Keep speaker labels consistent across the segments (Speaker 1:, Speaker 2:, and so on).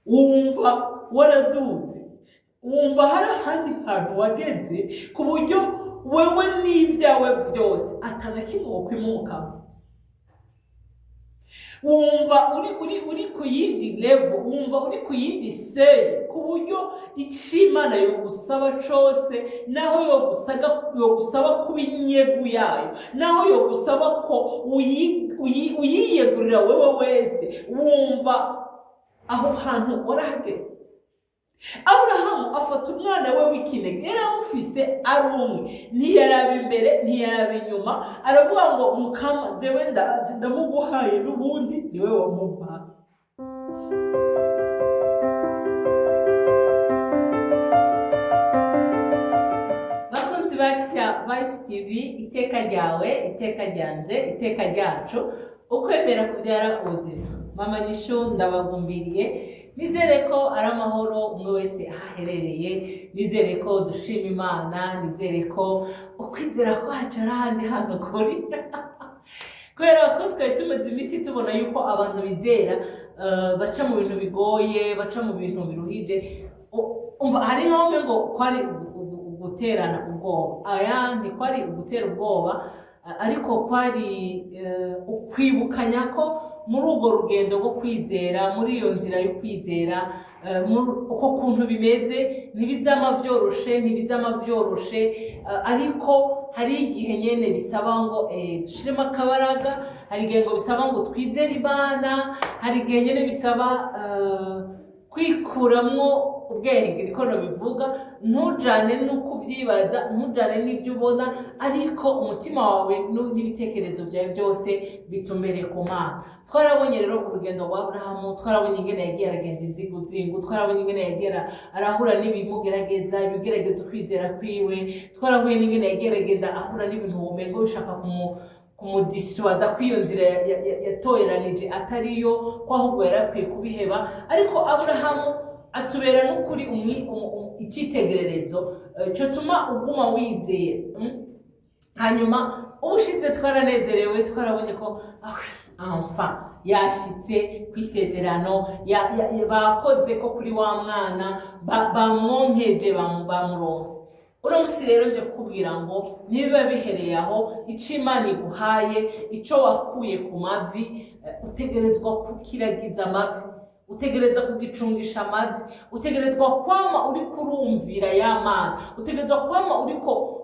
Speaker 1: wumva waraduze, wumva hari ahandi hantu wageze ku buryo wewe n'ibyawe byose atanakimwe wokwimukamo. Wumva uri ku yindi level, wumva uri ku yindi sey, ku buryo Imana yogusaba cose, naho yogusaba kuba inyegu yayo, naho yogusaba ko uyiyegurira wewe wese, wumva aho hantu warahageze. Aburahamu afata umwana we w'ikinege, yari amufise ari umwe, ntiyaraba imbere ntiyaraba inyuma, aravuga ngo Mukama jewe ndamuguhaye n'ubundi niwe wamumpaye. Bakunzi bakisha Vibes TV, iteka ryawe, iteka ryanje, iteka ryacu, ukwemera kubyara ubuzima. Mama Nisho ndabagumbiriye, nizere ko ari amahoro umwe wese ahaherereye, nizere ko dushima Imana, nizere ko ukwizera kwacu ari ahandi hantu kuri. Kubera ko twari tumaze iminsi tubona yuko abantu bizera baca mu bintu bigoye, baca mu bintu biruhije. Hari n'umwe ngo kwari guterana ubwoba, ayandi kwari gutera ubwoba, ariko kwari ukwibukanya ko muri urwo rugendo rwo kwizera, muri iyo nzira yo kwizera, uko kuntu bimeze ntibizama vyoroshe, ariko hari igihe nyene bisaba ngo dushiremo akabaraga, hari igihe ngo bisaba ngo twizere Imana, hari igihe nyene bisaba kwikuramwo ubwenge, niko bivuga, ntujane nuko uvyibaza, ntujane n'ibyo ubona, ariko umutima wawe n'ibitekerezo byawe byose bitumbereye ku Mana. Twarabonye rero urugendo rwa Aburahamu, twarabonye ingene yagiye aragenda inzinguzingu, twarabonye ingene yagiye arahura n'ibimugerageza, ibigerageza ukwizera kwiwe, twarabonye n'ingene yagiye aragenda ahura n'ibintu umengo bishaka kumudiswada kw'iyo nzira yatoyeranije atariyo, ko ahubwo yarakwiye kubiheba. Ariko Aburahamu atubera n'ukuri icyitegererezo cyo tuma uguma wizeye. Hanyuma ubushize twaranezerewe, twarabonye ko yashitse kwisezerano, bakoze ko kuri wa mwana bamwonkeje bamuronse. Uno musi rero nje kukubwira ngo niba bihereye aho ico Imana iguhaye, ico wakuye ku mavi, utegerezwa kukiragiza amavi, utegereza kugicungisha amazi, utegerezwa kwama uri kurumvira ya Mana, utegerezwa kwama uriko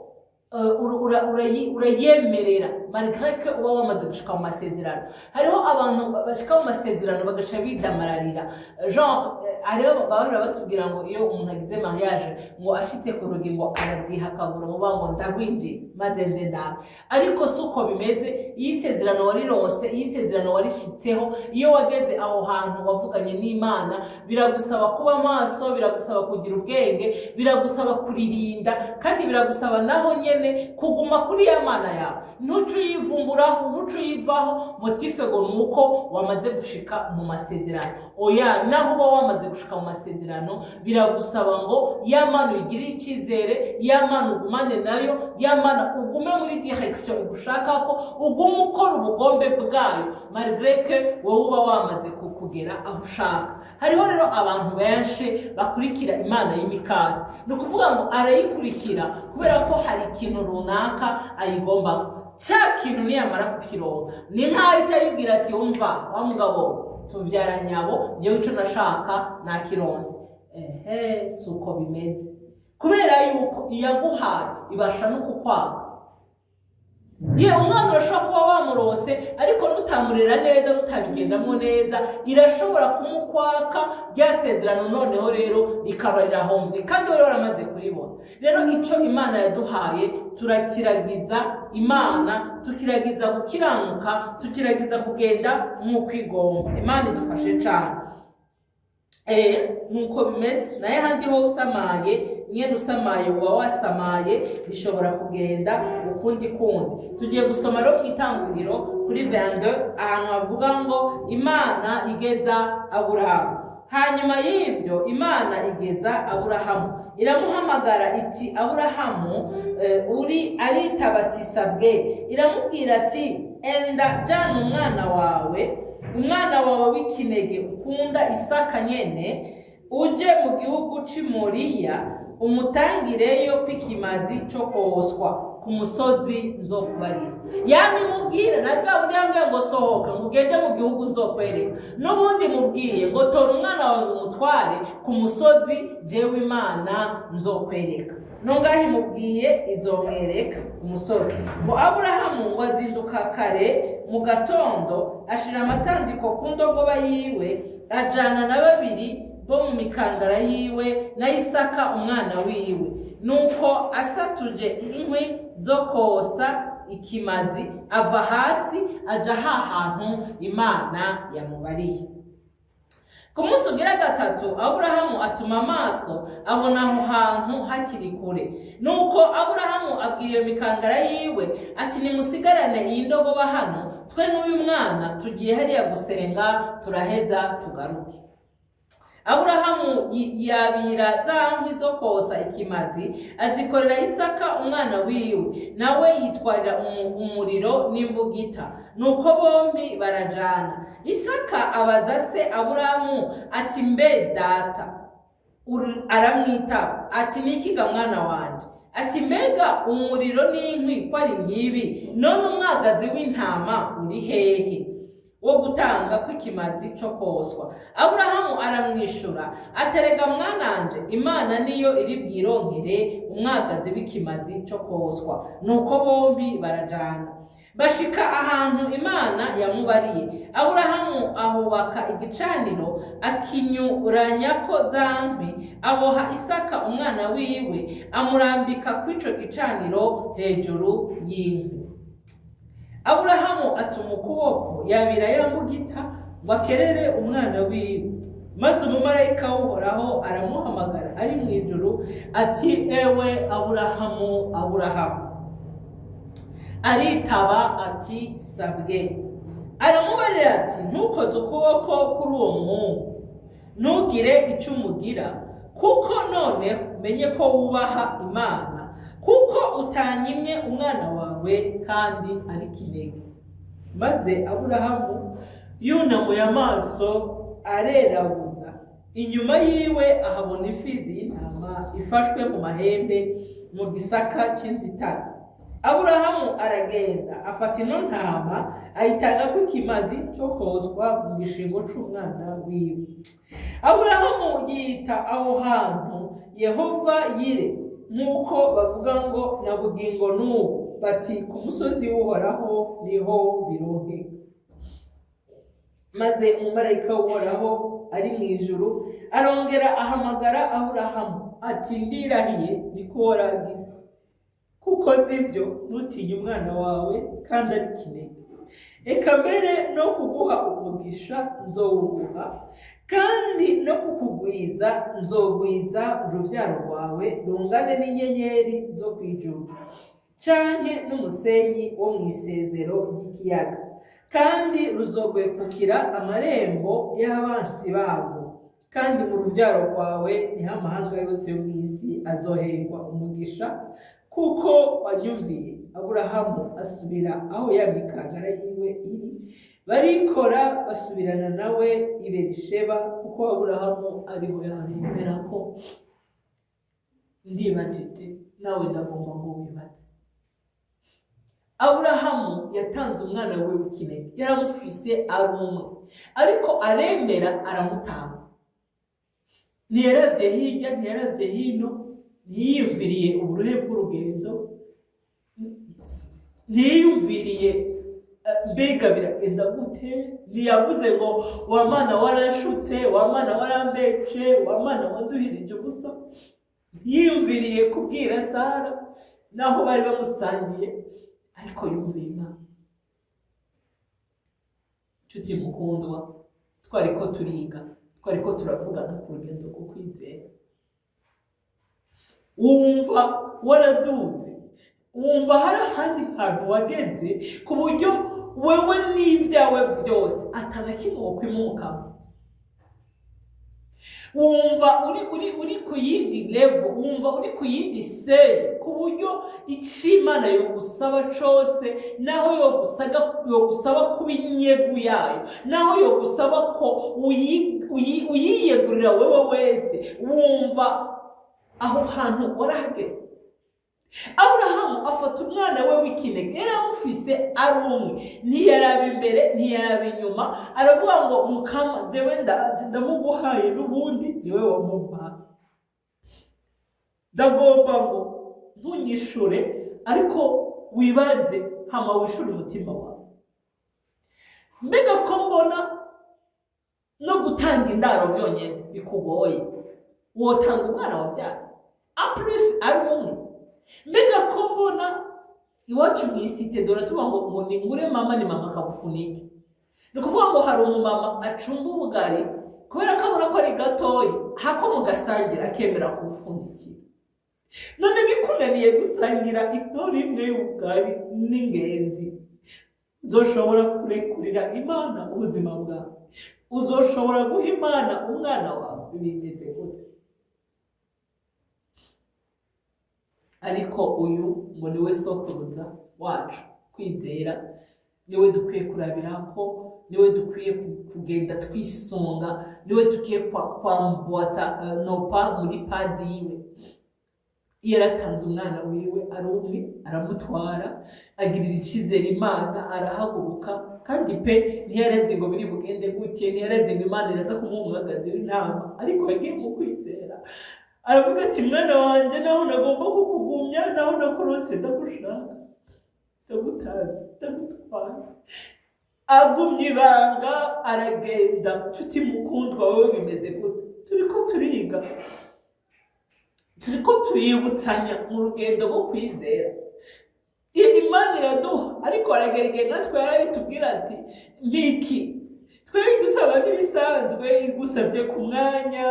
Speaker 1: urayemerera, malgré que uba wamaze gushika mu masezerano. Hariho abantu bashika mu masezerano bagaca bidamararira, genre ariho bahora batubwira ngo iyo umuntu agize mariage ngo ashitse ku rugi ngo aradiha akagura ngo bango ndagwinji maze nze ndabe. Ariko suko bimeze, yisezerano warironse, yisezerano warishitseho, iyo wageze aho hantu wavuganye n'Imana, biragusaba kuba maso, biragusaba kugira ubwenge, biragusaba kuririnda, kandi biragusaba naho nyene kuguma kuri ya Mana yawe. Ntucu yivumburaho, ntucu yivaho motife ngo nuko wamaze gushika mu masezerano. Oya, naho uba wamaze gushika mu masezerano, biragusaba ngo ya Mana uyigire icyizere, ya Mana ugumane nayo, ya Mana ugume muri direction igushaka ko, ugume ukora ubugombe bwayo, malgré que wowe uba wamaze kugera aho ushaka. Hariho rero abantu benshi bakurikira Imana y'imikati, ni ukuvuga ngo arayikurikira kubera ko hari ikintu runaka ayigomba. Cya kintu niyamara kukironka, ni nkaho itayibwira ati umva wa mugabo tuvyara nyabo, jewe ico nashaka nakironse. Suko bimeze, kubera yuko iyaguhaye ibasha no kukwanga. Umwana urashobora kuba wamurose, ariko nutamurera neza, nutabigendamo neza, irashobora kumukwaka ryasezerano, noneho rero rikaba rirahomvye, kandi wari waramaze kuribona. Rero ico Imana yaduhaye turakiragiza Imana, tukiragiza gukiranuka, tukiragiza kugenda nk'uko igomba. Imana idufashe cyane. Nuko bimeze, naye handi ho usamaye, nyene usamaye uba wasamaye, bishobora kugenda ukundi kundi. Tugiye gusoma rero mw'Itanguriro kuri 22 ahantu havuga ngo Imana igeza Aburahamu. Hanyuma y'ivyo Imana igeza Aburahamu, iramuhamagara iti Aburahamu, aritaba ati sabwe, iramubwira ati enda jana umwana wawe umwana wawe w'ikinege ukunda Isaka nyene uje mu gihugu c'i Moriya umutangireyo kw'ikimazi cyo koswa ku musozi nzokubarira. Yami mubwire na bwa buriya ngo sohoka mugende mu gihugu nzokwereka, n'ubundi mubwiye ngo tora umwana wawe umutware ku musozi jewe Imana nzokwereka. Nongahe mubwiye izomwereka umusozi. Ngo Aburahamu ngo azinduka kare mu gatondo ashira amatandiko ku ndogoba yiwe ajana na babiri bo mu mikangara yiwe na Isaka umwana wiwe. Nuko asatuje inkwi zo kosa ikimazi ava hasi aja hantu Imana yamubariye. Ku munsi ugira gatatu Aburahamu atuma amaso abona aho hantu hakiri kure. Nuko Aburahamu abwira iyo mikangara yiwe ati nimusigarane iyi ndogoba hano, twe n'uyu mwana tugiye hariya gusenga turaheza tugaruke. Aburahamu yabira za nkwi zo kosa ikimazi azikorera Isaka umwana wiwe, nawe yitwarira umuriro n'imbugita. Nuko bombi barajana. Isaka abaza se Aburahamu ati mbe data? Aramwita ati nikiga mwana wanje? Ati mbega umuriro n'inkwi ko ari ngibi, none umwagazi w'intama uri hehe wo gutanga kw'ikimazi cyo koswa? Aburahamu aramwishura aterega mwananje, Imana niyo iri bwironkere umwagazi w'ikimazi cyo koswa. Nuko bombi barajana bashika ahantu Imana yamubariye. Aburahamu ahubaka igicaniro akinyuranyako za nkwi, aboha Isaka umwana wiwe amurambika kw'ico gicaniro hejuru y'inkwi. Aburahamu atuma ukuboko yabira ya mbugita ngo akerere umwana wiwe, maze umumarayika w'Uhoraho aramuhamagara ari mu ijuru ati ewe Aburahamu, Aburahamu. Aritaba ati sabwe. Aramubarira ati ntukoze ukuboko kuri uwo muhungu, ntugire icyo umugira, kuko none menye ko wubaha Imana, kuko utanyimye umwana wawe kandi ari kinege. Maze Aburahamu yunamuye amaso arerabuza, inyuma yiwe ahabona imfizi y'intama ifashwe mu mahembe mu gisaka cy'inzitane. Aburahamu aragenda afata ino ntama ayitanga kw'ikimazi cyo kozwa mu gishingo c'umwana wiwe. Aburahamu yita aho hantu Yehova Yire, nk'uko bavuga ngo na bugingo n'ubu bati ku musozi w'Uhoraho niho bironkeka. Maze umumarayika w'Uhoraho ari mu ijuru arongera ahamagara Aburahamu ati ndirahiye niko waragize, kuko zivyo ntutinye umwana wawe kandi ari kinege. Eka mbere no kuguha umugisha nzowuguha, kandi no kukugwiza nzogwiza uruvyaro rwawe rungane n'inyenyeri zo kw'ijuru canke n'umusenyi wo mw'isezero ry'ikiyaga, kandi ruzogwekukira amarembo y'abansi babo. Kandi mu ruvyaro rwawe niho amahanga yose yo mw'isi azoherwa umugisha, kuko wanyumviye. Aburahamu asubira aho ya mikangara yiwe iri, barikora basubirana nawe i Berisheba, kuko Aburahamu ariho yaremera ko. Ndibajije nawe ndagomba ngo wibaze. Aburahamu yatanze umwana we w'ikinege, yaramufise ari umwe, ariko aremera aramutanga. Ntiyaravye hirya ntiyaravye hino, ntiyiyumviriye uburuhe bw'urugendo, ntiyiyumviriye mbega biragenda gute, ntiyavuze ngo wa mana warashutse, wa mana warambeshe, wa mana waduhirije ubusa. Ntiyiyumviriye kubwira Sara naho bari bamusangiye, ariko yumviye Imana. Nshuti mukundwa, twariko turiga, twariko turavugana ku rugendo rwo kwizera. Wumva waraduze, wumva hari ahandi hantu wageze ku buryo wewe n'ibyawe byose atana kimwe wokwimukamo. wumva uri ku yindi level, wumva uri ku yindi seri, ku buryo Imana yogusaba cyose, naho yogusaba kuba inyegu yayo, naho yogusaba ko uyiyegurira wewe wese, wumva aho hantu warahageze. Aburahamu afata umwana we w'ikinege, yari amufise ari umwe, ntiyaraba imbere ntiyaraba inyuma, aravuga ngo Mukama jewe ndamuguhaye n'ubundi niwe wamumpaye, ndagomba ngo ntunyishure ariko wibaze hama wishure umutima wawe. Mbega ko mbona no gutanga indaro byonyine bikugoye, wotanga umwana wabyaye plus ari umwe. Mbega ko mbona iwacu mu isite dore tuvuga ngo ni ngure mama ni mama kabufunike, ni kuvuga ngo hari umumama acumba ubugari kubera ko abona ko ari gatoyi, hako mugasangira akemera kubufundikira. None bikunaniye gusangira intore imwe y'ubugari n'ingenzi, uzoshobora kurekurira Imana ubuzima bwawe? Uzoshobora guha Imana umwana wawe? Bimeze gute? Ariko uyu ngo niwe sokuruza wacu, kwizera niwe dukwiye kurabira ko, niwe dukwiye kugenda twisunga, niwe dukwiye kwambata nopa muri pazi yiwe. Yaratanze umwana wiwe ari umwe, aramutwara, agirira icyizere Imana, arahaguruka, kandi pe ntiyarazi ngo biri bugende gutya, ntiyarazi ngo Imana iraza kumuha umwagazi w'intama, ariko yagiye mu kwizera. Aravuga ati mwana wanjye, naho nagomba kukugumya, naho nakurose ndagushaka, ndagutanze, ndagutwara. Agumye ibanga aragenda. Nshuti mukundwa, wowe bimeze gute? Turiko tuributsanya mu rugendo rwo kwizera. Imana iraduha, ariko aragerageza natwe yarayitubwira ati mbiki twari dusaba n'ibisanzwe, igusabye ku mwanya,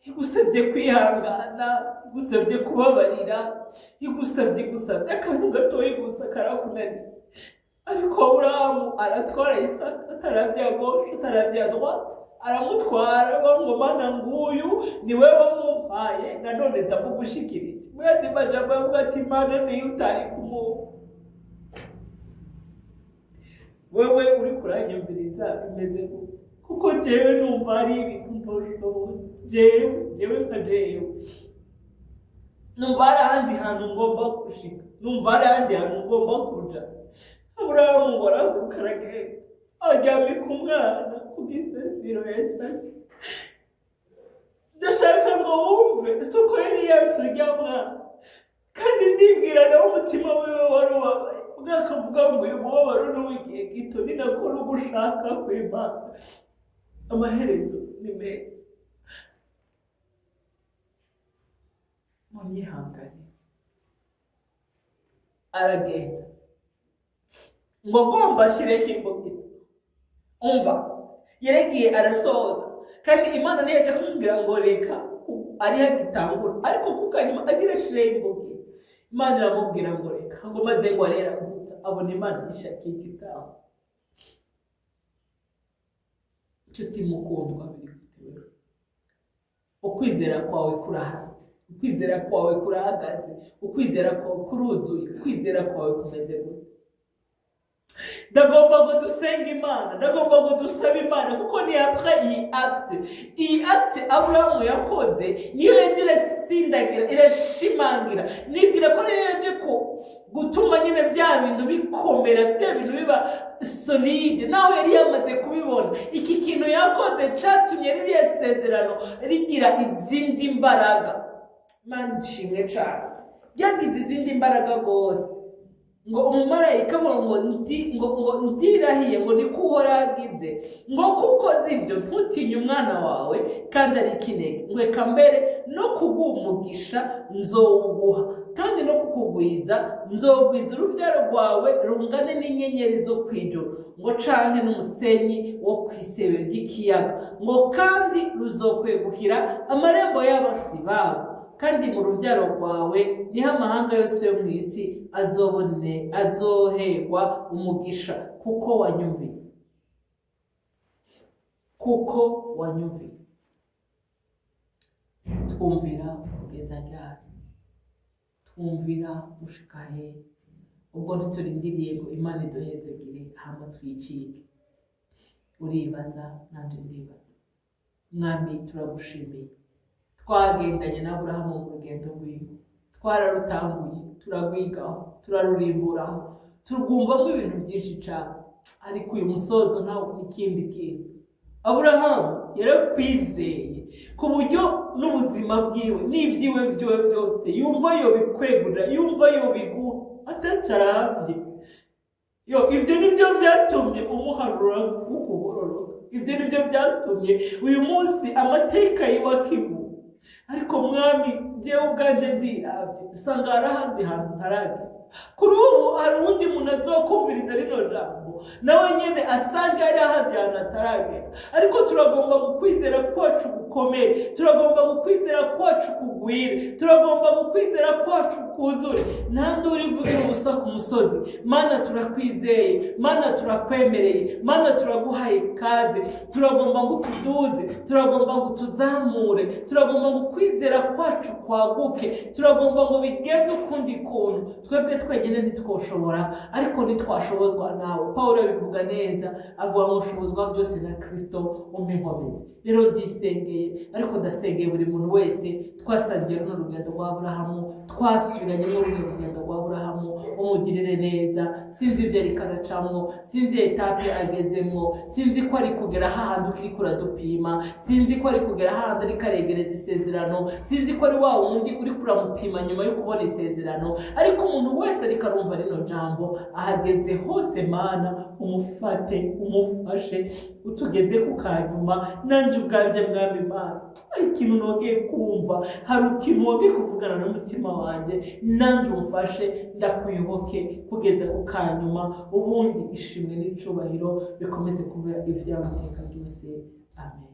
Speaker 1: igusabye kwihangana, igusabye kubabarira, igusabye akantu gatoya gusa karakunaniye. Ariko Aburahamu aratwara Isaka, ataravya gauche ataravya droite, aramutwara ngo Mana nguyu niwe wamumpaye, nanone ndamugushikirije. Mwadi majambo avuga ati Mana niyo utari kumuha. Wewe uri kuranyumviriza bimeze gute? Kuko jewe numva ari ibintu ntoshobora, jewe nka jewe numva ari ahandi hantu ngomba gushika, numva ari ahandi hantu ngomba kuja. Aburahamu ngo arahaguruka aragenda, aryamika umwana ku gisasiro yashashe. Ndashaka ngo wumve isuko yari Yesu urya mwana, kandi ndibwira nawe umutima wiwe wari ubabaye, akavuga ngo uyu mubabaro n'uw'igihe gito, ni nako n'ugushaka kw'Imana amaherezo ni meza. Munyihangane. Aragenda ngo agomba ashireko imbugita. Umva, yerekeye arasoza, kandi Imana niyo yaje kumubwira ngo reka ariho agitangura, ariko kuko hanyuma agira ashireko imbugita, Imana iramubwira ngo reka, ngo maze ngo arera gutya, abona Imana ishakiye igitaho. Nshuti mukundwa, biri gutewe, ukwizera kwawe kurahari, ukwizera kwawe kurahagaze, ukwizera kwawe kuruzuye, ukwizera kwawe kumeze gute? Ndagomba ngo dusenga Imana, ndagomba ngo dusabe Imana, kuko ni après iyi acte Aburahamu yakoze niyo yagira sindagira, irashimangira, nibwira ko rero yaje ko gutuma nyine bya bintu bikomera, bya bintu biba solide, naho yari yamaze kubibona. Iki kintu yakoze cyatumye ririya sezerano rigira izindi mbaraga. Imana ishimwe cyane, byagize izindi mbaraga rwose. Ngo umumarayika ngo ndirahiye ngo niko uhoragize, ngo kuko zivyo ntutinye umwana wawe kandi ari kinege, ngo eka mbere no kugumugisha nzowuguha, kandi no kukugwiza nzogwiza uruvyaro rwawe rungane n'inyenyeri zo kwijuru, ngo canke n'umusenyi wo kwisebe ry'ikiyaga, ngo kandi ruzokwegukira amarembo y'abasi babo, kandi mu rubyaro rwawe niho amahanga yose yo mu isi azoherwa umugisha, kuko wanyumviye. twumvira kugeza ryari? Twumvira gushika he? Ubwo ntiturindiriye ngo Imana iduhezegire hama twicike. Uribaza, nanje ndibaza. Mwami, turagushimiye. Twagendanye na Aburahamu mu rugendo rwiwe, twararutanguye, turarwigaho, turarurimburaho, turwumvamo ibintu byinshi cyane, ariko uyu musozo ntawo n'ikindi kintu. Aburahamu yarakwizeye ku buryo n'ubuzima bwiwe n'ivyiwe vyowe vyose yumva yobikwegurira, yumva yobiguha atacaravye. Ivyo nivyo vyatumye umuharura w'ukugororoka, ivyo nivyo vyatumye uyu munsi amateka yiwe akivuga. Ariko Mwami, jewe ubwanje ndiravye nsanga hari ahandi hantu ntaragera. Kuri ubu hari uwundi muntu azokumviriza rino jambo nawe nyene asanga hari ahandi hantu ataragera. Ariko turagomba gukwizera kwacu gukomere, turagomba gukwizera kwacu kugwire, turagomba gukwizera kwacu kuzure. Nta nduru ivugira ubusa ku musozi. Mana, turakwizeye, Mana, turakwemereye, Mana, turaguhaye ikaze. Turagomba ngo tuduze, turagomba ngo tuzamure, turagomba ngo kwizera kwacu kwaguke, turagomba ngo bigende ukundi kuntu. Twebwe twenyine ntitwoshobora, ariko ntitwashobozwa nawe. Pawulo bivuga neza, avuga ngo ushobozwa byose na Kristo umpa inkomezi. Rero ndisengeye, ariko ndasengeye buri muntu wese twasangiye runo rugendo rwa Aburahamu, twasubiranye muri runo rugendo rwa Aburahamu, umugirire neza. Sinzi ivyo ariko aracamwo, sinzi etape agezemwo, sinzi ko ari kugera hahandi ukiri kuradupima, sinzi ko ari kugera hahandi ariko aregereza isezerano, sinzi ko ari wa wundi uri kuramupima nyuma yo kubona isezerano. Ariko umuntu wese ariko arumva rino jambo ahageze hose, Mana, umufate, umufashe, utugeze ku kanyuma. Nanje ubwanje Mwami Mana, hari ikintu nongeye kumva, hari ikintu nongeye kuvugana n'umutima wanje. Nanje umfashe, ndakuyoboke kugeza ku kanyuma, ubundi ishimwe n'icubahiro bikomeze kuba ibyawe iteka ryose. Amen.